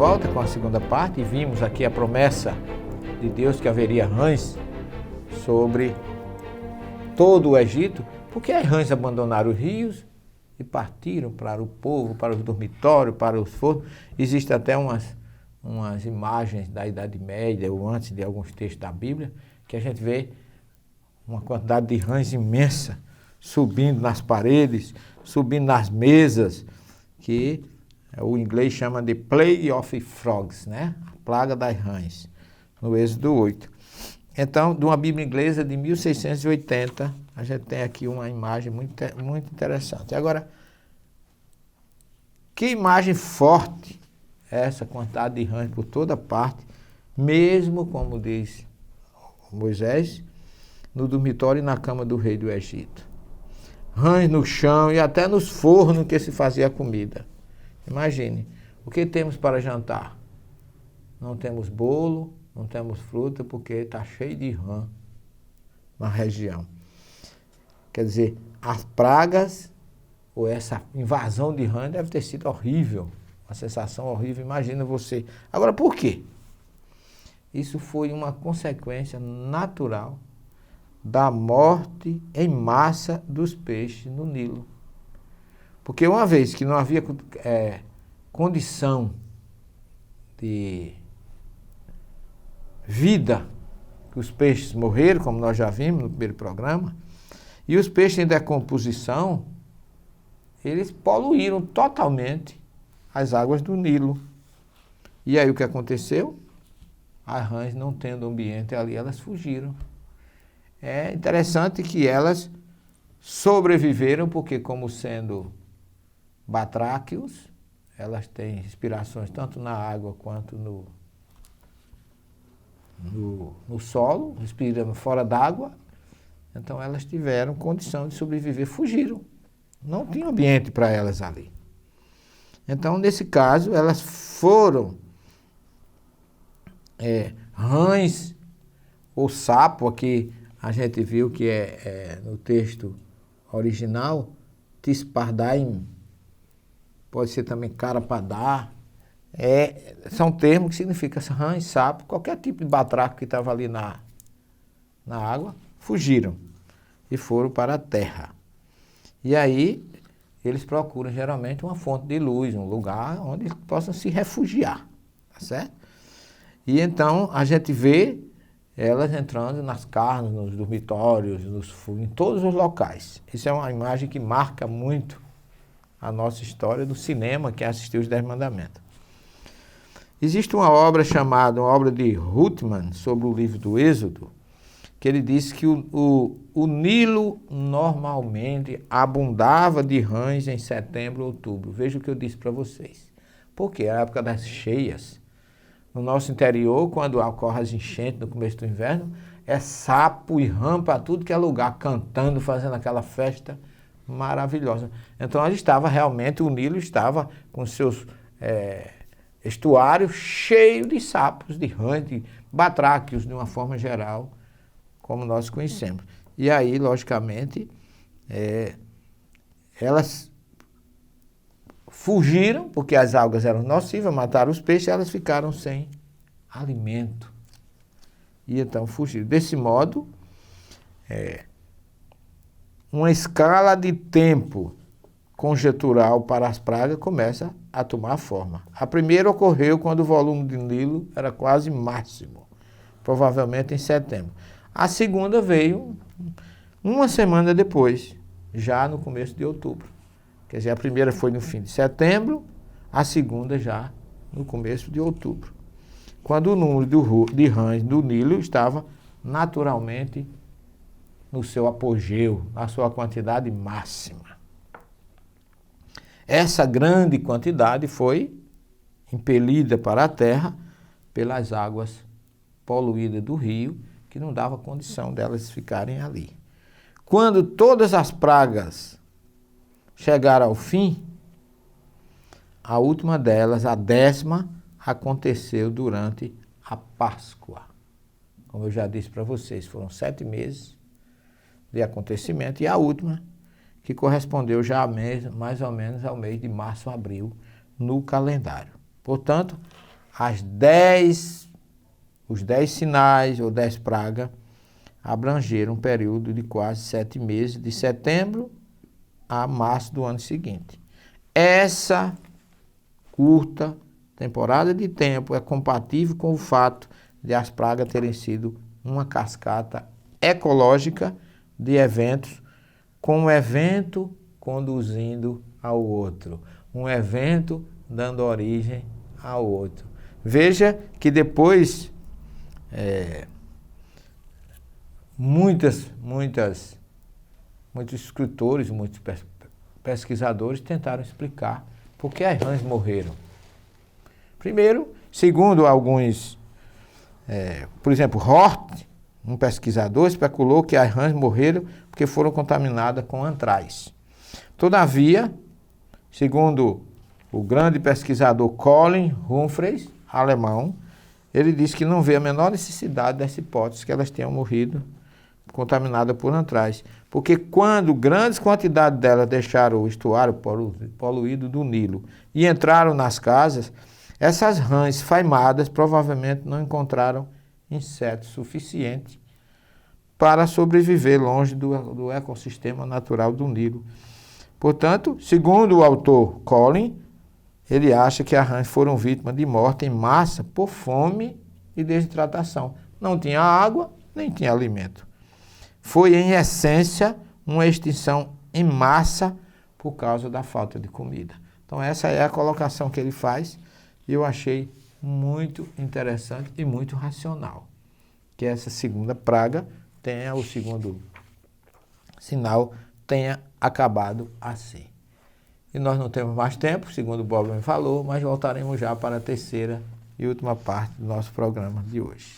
volta com a segunda parte e vimos aqui a promessa de Deus que haveria rãs sobre todo o Egito, porque os rãs abandonaram os rios e partiram para o povo, para os dormitórios, para os fornos. Existem até umas imagens da Idade Média ou antes de alguns textos da Bíblia que a gente vê uma quantidade de rãs imensa subindo nas paredes, subindo nas mesas, que o inglês chama de Plague of Frogs, né? A plaga das rãs, no Êxodo 8. Então, de uma Bíblia inglesa de 1680, a gente tem aqui uma imagem muito interessante. Agora, que imagem forte é essa quantidade de rãs por toda parte, mesmo, como diz Moisés, no dormitório e na cama do rei do Egito. Rãs no chão e até nos fornos que se fazia comida. Imagine, o que temos para jantar? Não temos bolo, não temos fruta, porque está cheio de rã na região. Quer dizer, as pragas, ou essa invasão de rã deve ter sido horrível, uma sensação horrível, imagina você. Agora, por quê? Isso foi uma consequência natural da morte em massa dos peixes no Nilo. Porque uma vez que não havia condição de vida, que os peixes morreram, como nós já vimos no primeiro programa, e os peixes em decomposição, eles poluíram totalmente as águas do Nilo. E aí o que aconteceu? As rãs, não tendo ambiente ali, elas fugiram. É interessante que elas sobreviveram, porque como sendo batráquios, elas têm respirações tanto na água quanto no solo, respiram fora d'água. Então elas tiveram condição de sobreviver, fugiram. Não tinha ambiente para elas ali. Então, nesse caso, elas foram rãs ou sapo, aqui a gente viu que no texto original, Tispardaim, pode ser também carapadá, são termos que significam rãs, sapo, qualquer tipo de batraco que estava ali na água, fugiram e foram para a terra. E aí eles procuram geralmente uma fonte de luz, um lugar onde eles possam se refugiar, tá certo? E então a gente vê elas entrando nas casas, nos dormitórios, em todos os locais. Isso é uma imagem que marca muito a nossa história do cinema, que assistiu os 10 Mandamentos. Existe uma obra chamada, uma obra de Ruttmann, sobre o livro do Êxodo, que ele diz que o Nilo normalmente abundava de rãs em setembro, outubro. Veja o que eu disse para vocês. Porque a época das cheias, no nosso interior, quando ocorre as enchentes no começo do inverno, é sapo e rã para tudo que é lugar, cantando, fazendo aquela festa maravilhosa. Então o Nilo estava com seus estuários cheios de sapos, de rãs, de batráquios, de uma forma geral, como nós conhecemos. E aí, logicamente, elas fugiram, porque as algas eram nocivas, mataram os peixes, e elas ficaram sem alimento. E então fugiram. Desse modo, uma escala de tempo conjetural para as pragas começa a tomar forma. A primeira ocorreu quando o volume do Nilo era quase máximo, provavelmente em setembro. A segunda veio uma semana depois, já no começo de outubro. Quer dizer, a primeira foi no fim de setembro, a segunda já no começo de outubro. Quando o número de rãs do Nilo estava naturalmente no seu apogeu, na sua quantidade máxima. Essa grande quantidade foi impelida para a terra pelas águas poluídas do rio, que não dava condição delas ficarem ali. Quando todas as pragas chegaram ao fim, a última delas, a 10ª, aconteceu durante a Páscoa. Como eu já disse para vocês, foram 7 meses de acontecimento, e a última, que correspondeu já mais ou menos ao mês de março, abril, no calendário. Portanto, os 10 sinais ou 10 pragas abrangeram um período de quase 7 meses, de setembro a março do ano seguinte. Essa curta temporada de tempo é compatível com o fato de as pragas terem sido uma cascata ecológica de eventos, com um evento conduzindo ao outro, um evento dando origem ao outro. Veja que depois muitos escritores, muitos pesquisadores tentaram explicar por que as rãs morreram. Primeiro, segundo alguns, por exemplo, Hort, um pesquisador, especulou que as rãs morreram porque foram contaminadas com antraz. Todavia, segundo o grande pesquisador Colin Humphreys, alemão, ele disse que não vê a menor necessidade dessa hipótese que elas tenham morrido contaminadas por antraz, porque quando grandes quantidades delas deixaram o estuário poluído do Nilo e entraram nas casas, essas rãs faimadas provavelmente não encontraram insetos suficientes para sobreviver longe do ecossistema natural do Nilo. Portanto, segundo o autor Colin, ele acha que as rãs foram vítimas de morte em massa por fome e desidratação. Não tinha água, nem tinha alimento. Foi, em essência, uma extinção em massa por causa da falta de comida. Então, essa é a colocação que ele faz e eu achei muito interessante e muito racional. Que essa segunda praga tenha, o segundo sinal, tenha acabado assim. E nós não temos mais tempo, segundo o Bob me falou, mas voltaremos já para a terceira e última parte do nosso programa de hoje.